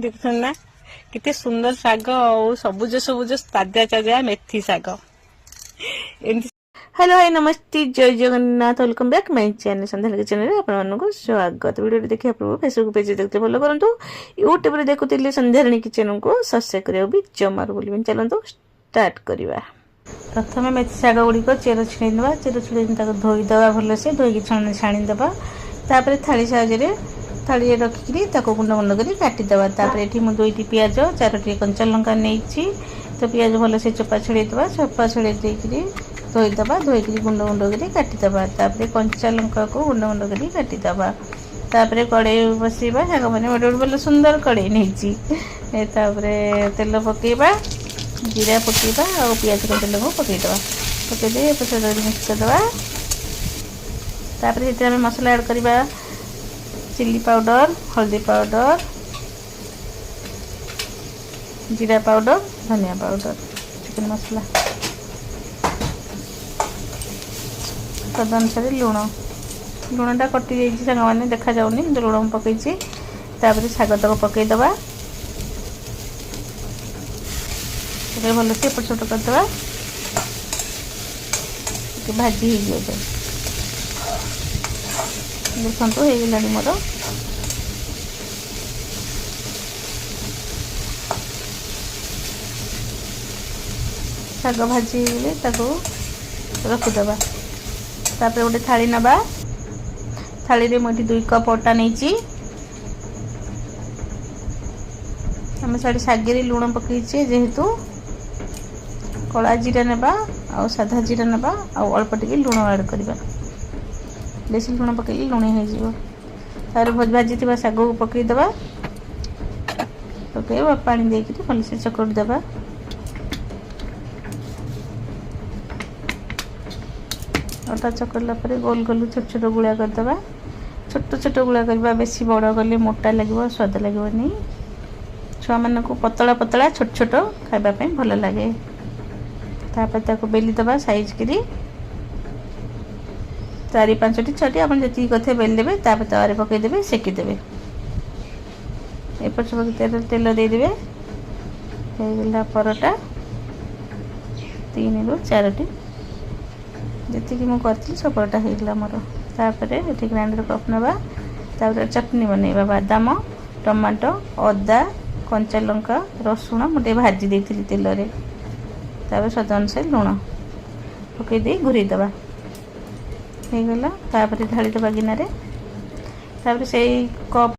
देखुन ना कितने सुंदर शाग और सबुज सबुज ताजा ताजा मेथी शाग। हेलो हाय नमस्ते जय Jagannath welcome back my channel Sandhya channel आपको स्वागत। वीडियो देखिए आप फेसबुक पेज देखते फॉलो करूँ, यूट्यूब देखुले संध्याराणी किचन को सब्सक्राइब करा भी जमार बोल। चलते स्टार्ट करवा। प्रथम मेथी शाग गुड़िक चेर छिड़ेदेवा, चेर छिड़े धोईदे भलसे धोई छाणीदे। तापर थाली साहाଯ୍य थाली रखिक गुंड गुंड कर काटिदेवा। ये मुझे दुईटी पिज 4टी कंचा लंका नहीं तो पिज भलसे चोपा छड़ेदेवा, चोपा छड़े धोईदे धोईक गुंड गुंड कर काटिदेवा। तापर कंचा लंका को गुंड गुंड कर काटिदेवा। तापर कड़े बसैबा, शाग मैंने गोटे गोटे भल सुंदर कड़े नहीं। तेल पकेबा, जीरा पकेबा और पिज तेल को पकईदे पकईदे मिक्स करदे। तापर ये मसला ऐड करवा, चिली पाउडर, हल्दी पाउडर, जीरा पाउडर, धनिया पाउडर, चिकन मसला, स्वाद अनुसार लुण। लुणटा कटि जाइए सांग मैंने देखा जाऊनी लुण पकई। तापर शाग तक पकईदे भल से एपट सेपट करदे भाजी हो जाए। देखो हो गला मोर शाग भाजी रखिदे। तापर गोटे थाली नवा, थाली रे मुझे 2 कप अटा नहीं। आम साड़ी शागे लुण पकईचे जेहेतु कला जीरा नेबा आ साधा जीरा नेबा आ अल्प टिके लुण ऐड करवा। बेसी लुण पकईले लुणी हो भाजी थी शाग को पकईदे पकईबा पानी देकर भलसे चकड़ी देवा। अटा चकड़ला गोल गोल छोट छोट गुड़ा करदे। छोट छोट गुड़ा करवा, बेसी बड़ कले मोटा लगे स्वाद लगनी। छुआ मान को पतला पतला छोट छोट खावाई भल लगे। तापर बेलीदे साइज करी 4-5टी 6टी आप जी कथे बेल देवे। तवे पकईदे सेकीदे, एपट सेपट तेल देदेवे। होगा परोटा 3 ରୁ 4टी जी मुझे सब परोटा होगा मोर। तापर ये ग्राइंडर कप नवा। तापर चटनी बनैबा, बादाम, टमाटो, अदा, कंचा लंका, रसुण मुझे भाजी देती तेल रे। तापर स्वाद अनुसार लुण पकईदे घूरेदे होगा। तापर ढालीदे गिनारे। तापर से कप